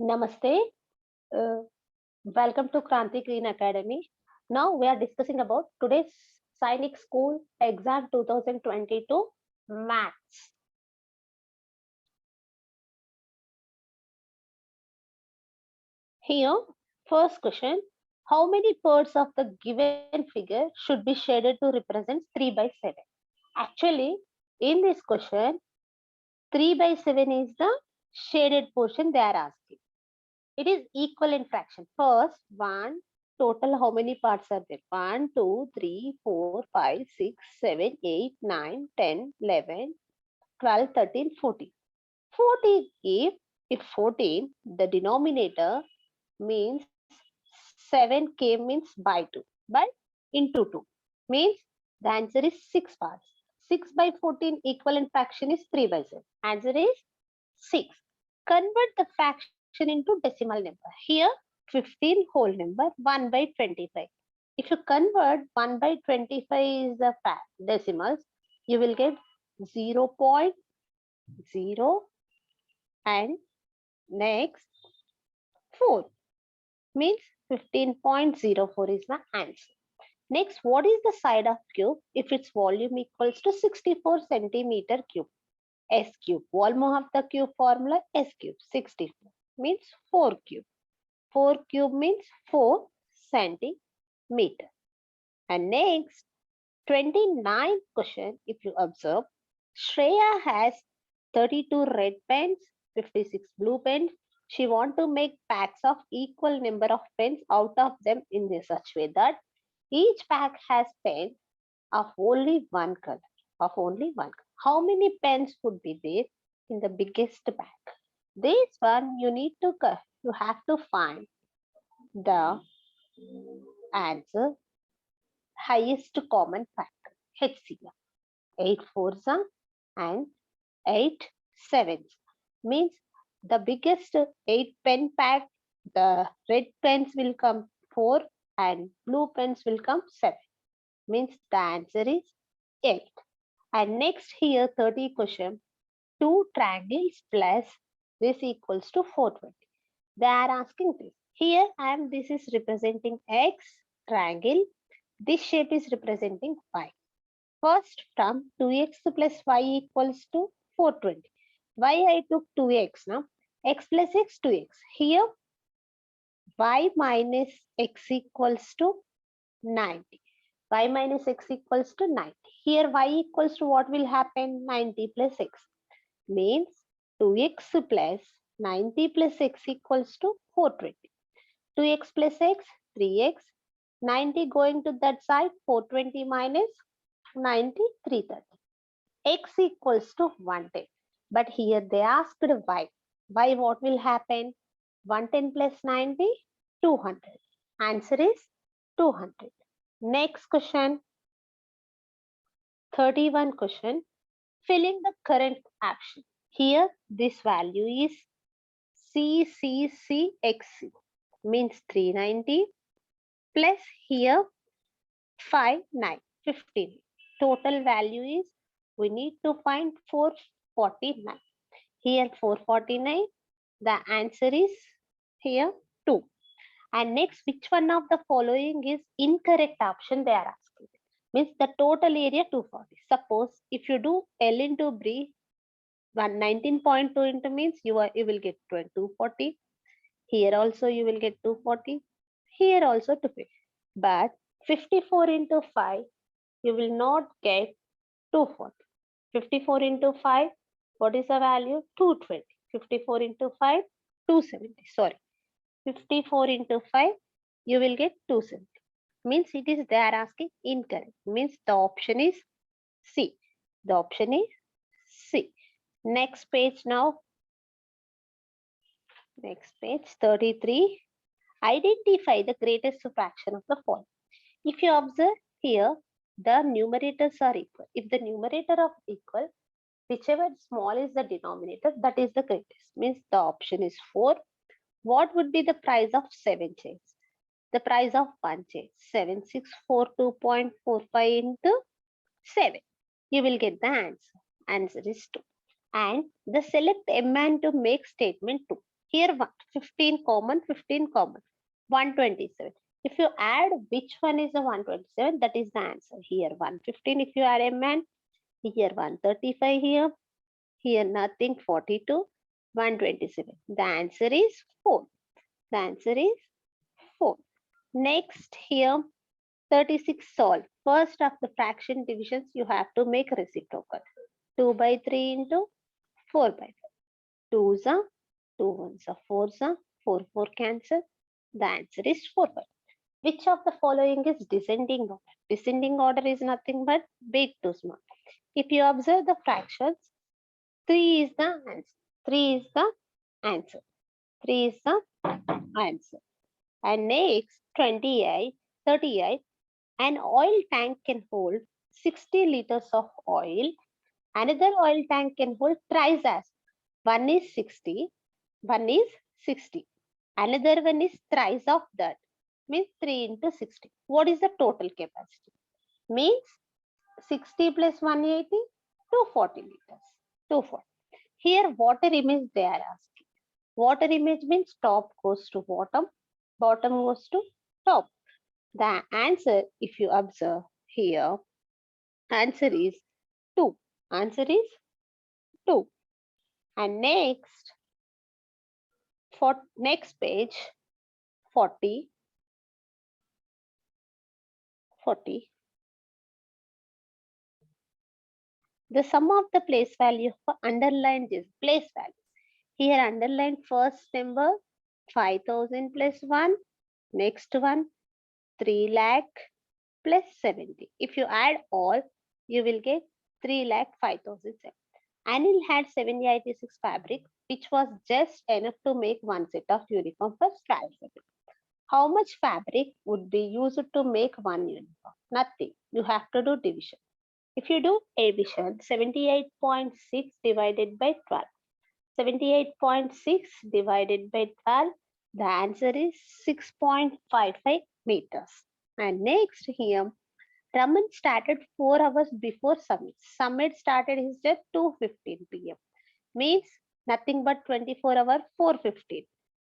Namaste. Uh, Welcome to Kranti Green Academy. Now we are discussing about today's Sainik School Exam 2022 Maths. Here, first question. How many parts of the given figure should be shaded to represent 3 by 7? Actually, in this question, 3 by 7 is the shaded portion they are asking. It is equal in fraction. First, 1, total how many parts are there? 1, 2, 3, 4, 5, 6, 7, 8, 9, 10, 11, 12, 13, 14. 14, if 14, the denominator means 7 k means by 2, but into 2 means the answer is 6 parts. 6 by 14 equivalent fraction is 3 by 7. Answer is 6. Convert the fraction into decimal number. Here 15 whole number 1 by 25. If you convert 1 by 25 is the decimals, you will get 0.0 and next 4 means 15.04 is the answer. Next, what is the side of cube if its volume equals to 64 centimeter cube? S cube. Volume of the cube formula S cube 64 means 4 cube. 4 cube means 4 centimeter. And next, 29th question, if you observe, Shreya has 32 red pens, 56 blue pens. She wants to make packs of equal number of pens out of them in such way that each pack has pen of only one color. How many pens would be there in the biggest pack? This one you have to find the answer highest common factor HCF. 8 fours and 8 sevens means the biggest 8 pen pack, the red pens will come 4 and blue pens will come 7 means the answer is 8. And next here 30 question, 2 triangles plus this equals to 420. They are asking this. Here this is representing X triangle. This shape is representing Y. First from 2x plus y equals to 420. Why I took 2x now? X plus x 2x. Here y minus x equals to 90. Y minus x equals to 90. Here y equals to what will happen? 90 plus x. Means 2x plus 90 plus x equals to 420. 2x plus x, 3x. 90 going to that side, 420 minus 90, 330. X equals to 110. But here they asked y. Y what will happen? 110 plus 90, 200. Answer is 200. Next question, 31 question. Filling the current option. Here this value is CCCXC means 390 plus here 15. Total value is we need to find 449. Here 449. The answer is here 2. And next, which one of the following is incorrect option they are asking? Means the total area 240. Suppose if you do L into B, 19.2 into means you will get 240. Here also you will get 240. Here also 250. But 54 into 5, you will not get 240. 54 into 5, what is the value? 220. 54 into 5, 270. Sorry. 54 into 5, you will get 270. Means it is they are asking incorrect. Means the option is C. The option is C. Next page now. Next page 33. Identify the greatest fraction of the following. If you observe here, the numerators are equal. If the numerator of equal, whichever small is the denominator, that is the greatest. Means the option is 4. What would be the price of 7 chairs? The price of 1 chair, 7642.45 into 7. You will get the answer. Answer is 2. And the select M and to make statement 2. Here 15 common, 15 common, 127. If you add which one is the 127, that is the answer. Here 115 if you add a man, here 135 here nothing, 42, 127. The answer is 4. The answer is 4. Next here 36 solve. First of the fraction divisions you have to make reciprocal. 2 by 3 into 4 by 5. 2s are 2 ones are 4s are 4 4 cancel. The answer is 4 5. Which of the following is descending order? Descending order is nothing but big to small. If you observe the fractions, 3 is the answer. 3 is the answer. 3 is the answer. And next 28, 38. An oil tank can hold 60 liters of oil. Another oil tank can hold thrice as. One is 60, one is 60. Another one is thrice of that. Means 3 into 60. What is the total capacity? Means 60 plus 180, 240 liters. 240. Here water image they are asking. Water image means top goes to bottom, bottom goes to top. The answer, if you observe here, answer is 2. Answer is 2. And next, for next page, 40. The sum of the place value for underlined is place value. Here underline first number 5000 plus 1. Next one 3 lakh plus 70. If you add all, you will get 3 lakh 5007. Anil had 7086 fabric, which was just enough to make one set of uniform for trial fabric. How much fabric would be used to make one uniform? Nothing. You have to do division. If you do addition, 78.6 divided by 12. 78.6 divided by 12, the answer is 6.55 meters. And next here, Raman started 4 hours before summit. Summit started his at 2:15 p.m. Means nothing but 24 hours, 4:15.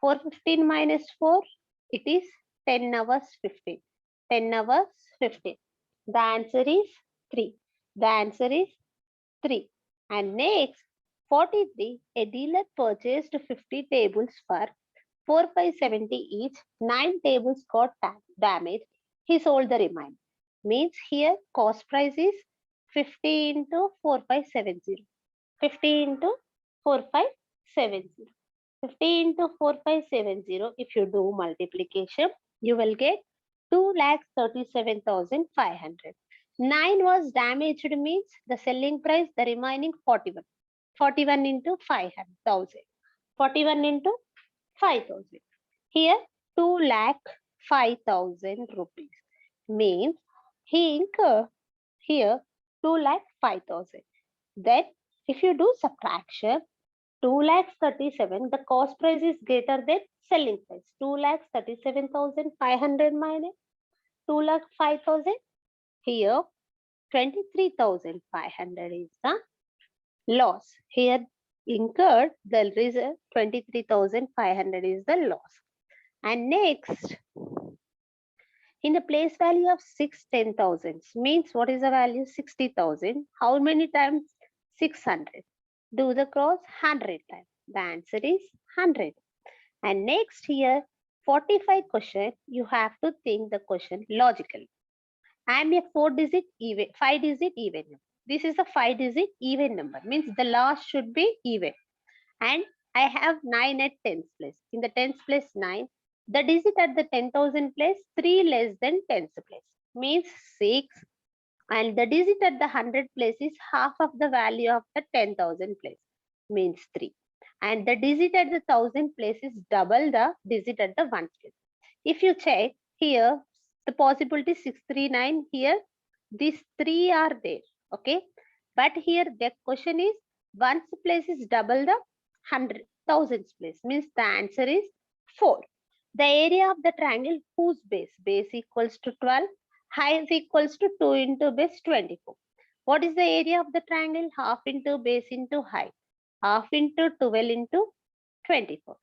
4:15 minus 4, it is 10 hours 15. 10 hours 15. The answer is 3. The answer is 3. And next, 43, a dealer purchased 50 tables for 4570 each. 9 tables got damaged. He sold the remainder. Means here cost price is 50 into 4570. 50 into 4570. 50 into 4570, if you do multiplication, you will get 2,37,500. 9 was damaged means the selling price, the remaining 41. 41 into 5,000. 41 into 5,000. Here 2,05,000 rupees. Means he incurred here 2,05,000. Then if you do subtraction, 2,37,000, the cost price is greater than selling price. 2,37,500 minus 2,05,000. Here 23,500 is the loss. Here incurred, the result 23,500 is the loss. And next, in the place value of 6 10,000 means what is the value? 60,000. How many times? 600. Do the cross 100 times. The answer is 100. And next here, 45 question, you have to think the question logically. I am a 4-digit even, 5-digit even number. This is a 5-digit even number. Means the last should be even. And I have 9 at 10th place. In the 10th place 9. The digit at the 10,000 place 3 less than 10th place. Means 6. And the digit at the 100 place is half of the value of the 10,000 place. Means 3. And the digit at the 1,000 place is double the digit at the 1 place. If you check here, the possibility 639 here, these 3 are there. Okay. But here the question is 1's place is double the 100,000 place. Means the answer is 4. The area of the triangle whose base equals to 12, height is equals to 2 into base 24. What is the area of the triangle? Half into base into height. Half into 12 into 24.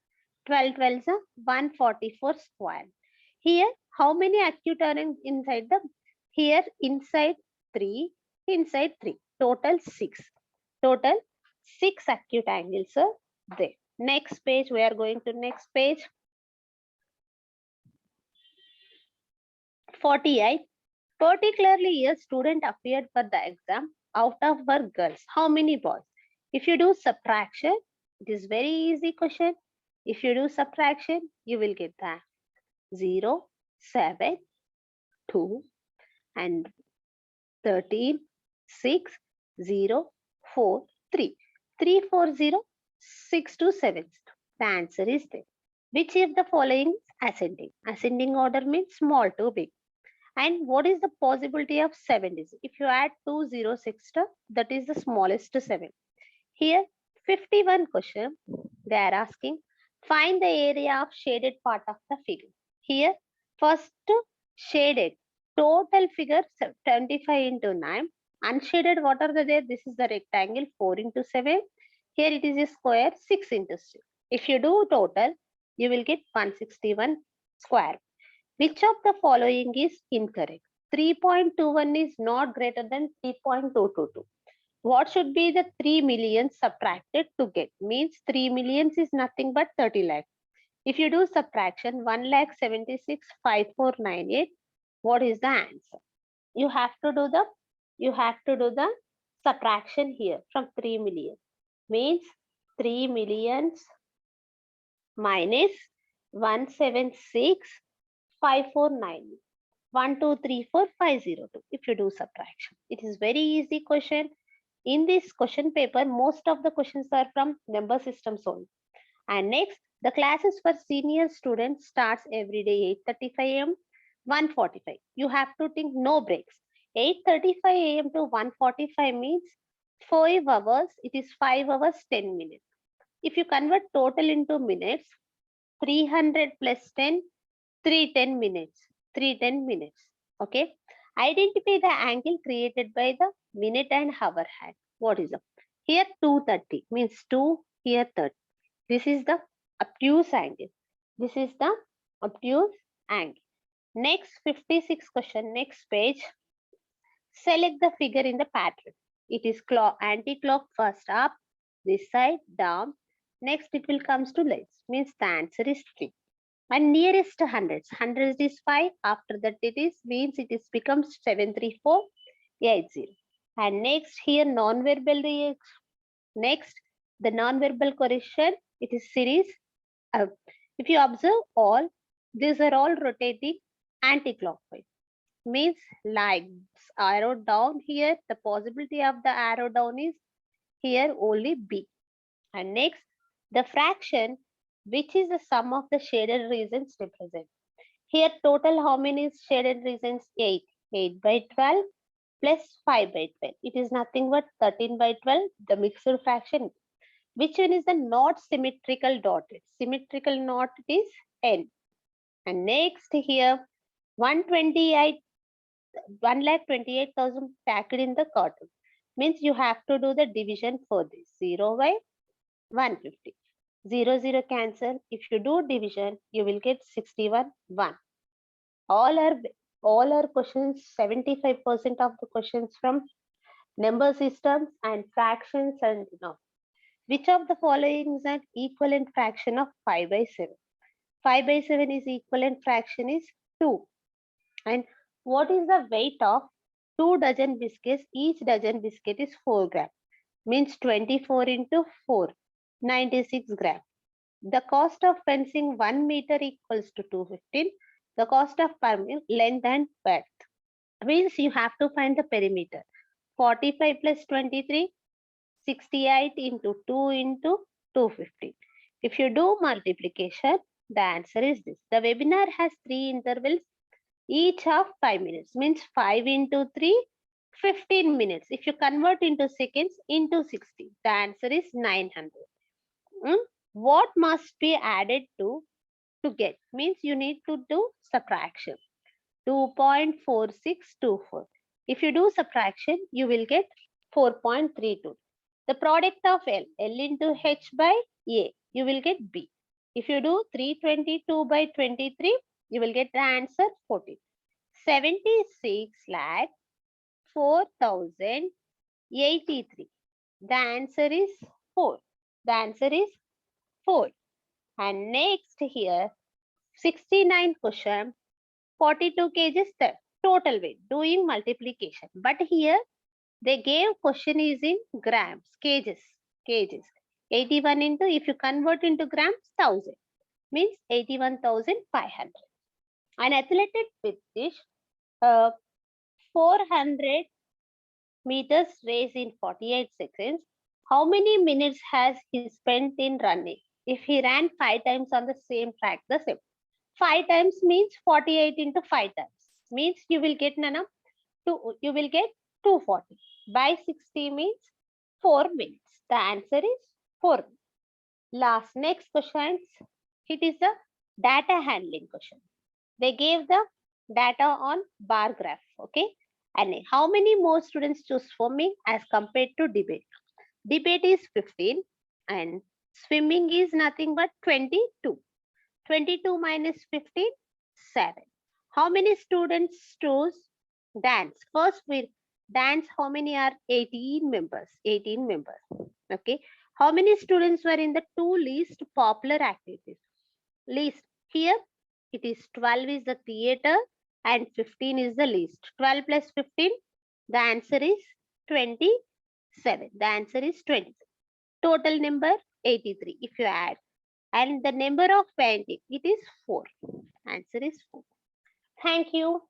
12 12s are 144 square. Here, how many acute are inside the? Here, inside 3, inside 3. Total 6. Total 6 acute angles are there. Next page, we are going to next page. 48. Particularly, a student appeared for the exam. Out of her girls, how many boys? If you do subtraction, it is very easy question. If you do subtraction, you will get that 0, 7, 2, and 13, 6, 0, 4, 3. 3, 4, 0, 6 to 7. The answer is there. Which of the following is ascending? Ascending order means small to big. And what is the possibility of 7 digits? If you add 2 zeros extra, that is the smallest 7. Here, 51 question, they are asking, find the area of shaded part of the figure. Here, first shaded, total figure 25 into 9. Unshaded, what are the there? This is the rectangle 4 into 7. Here it is a square 6 into 6. If you do total, you will get 161 square. Which of the following is incorrect? 3.21 is not greater than 3.222. What should be the 3 million subtracted to get? Means 3 millions is nothing but 30 lakh. If you do subtraction, 1,76,5498, what is the answer? You have to do the subtraction here from 3 million. Means 3 millions minus 176,549. 1, 2, 3, 4, 502. If you do subtraction, it is very easy question. In this question paper, most of the questions are from number systems only. And next, the classes for senior students starts every day 8:35 a.m. 1:45. You have to think no breaks. 8:35 a.m. to 1:45 means 5 hours. It is 5 hours 10 minutes. If you convert total into minutes, 300 plus 10, 310 minutes. 310 minutes. Okay. Identify the angle created by the minute and hour hand. What is it? Here 230 means 2, here 30. This is the obtuse angle. This is the obtuse angle. Next 56 question, next page. Select the figure in the pattern. It is anti-clock first up, this side down. Next it will comes to legs. Means the answer is 3. And nearest hundreds. Hundreds is 5. After that it is means it is becomes 73480. And next here non-verbal reaction. Next the non-verbal correction. It is series. If you observe all, these are all rotating anti-clockwise. Means like arrow down here. The possibility of the arrow down is here only B. And next the fraction, which is the sum of the shaded regions represent. Here total how many shaded regions? 8. 8 by 12 plus 5 by 12. It is nothing but 13 by 12, the mixed fraction. Which one is the not symmetrical dotted? Symmetrical knot is N. And next here 1,28,000 packed in the carton. Means you have to do the division for this. 0 by 150. 0, 0 cancel. If you do division, you will get 61, 1. All are questions, 75% of the questions from number systems and fractions and Which of the following is an equivalent fraction of 5 by 7? 5 by 7 is equivalent fraction is 2. And what is the weight of 2 dozen biscuits? Each dozen biscuit is 4 grams. Means 24 into 4. 96 grams. The cost of fencing 1 meter equals to 215. The cost of length and breadth. Means you have to find the perimeter. 45 plus 23, 68 into 2 into 250. If you do multiplication, the answer is this. The webinar has 3 intervals, each of 5 minutes. Means 5 into 3, 15 minutes. If you convert into seconds, into 60. The answer is 900. What must be added to get? Means you need to do subtraction. 2.4624. If you do subtraction, you will get 4.32. The product of L into H by A, you will get B. If you do 322 by 23, you will get the answer 14. 76 lakh 4083. The answer is 4. The answer is 4. And next here, 69 question, 42 kgs the total weight, doing multiplication. But here they gave question is in grams, kgs. 81 into, if you convert into grams, 1000 means 81,500. An athlete with this 400 meters race in 48 seconds. How many minutes has he spent in running? If he ran 5 times on the same track, the same. 5 times means 48 into 5 times. Means you will get Nana, you will get 240. By 60 means 4 minutes. The answer is 4. Last next question. It is a data handling question. They gave the data on bar graph. Okay. And how many more students choose swimming as compared to debate? Debate is 15 and swimming is nothing but 22. 22 minus 15, 7. How many students choose dance? First, we dance. How many are 18 members? 18 members. Okay. How many students were in the 2 least popular activities? Least. Here, it is 12 is the theater and 15 is the least. 12 plus 15, the answer is 27. The answer is 20. Total number 83 if you add. And the number of painting, it is 4. Answer is 4. Thank you.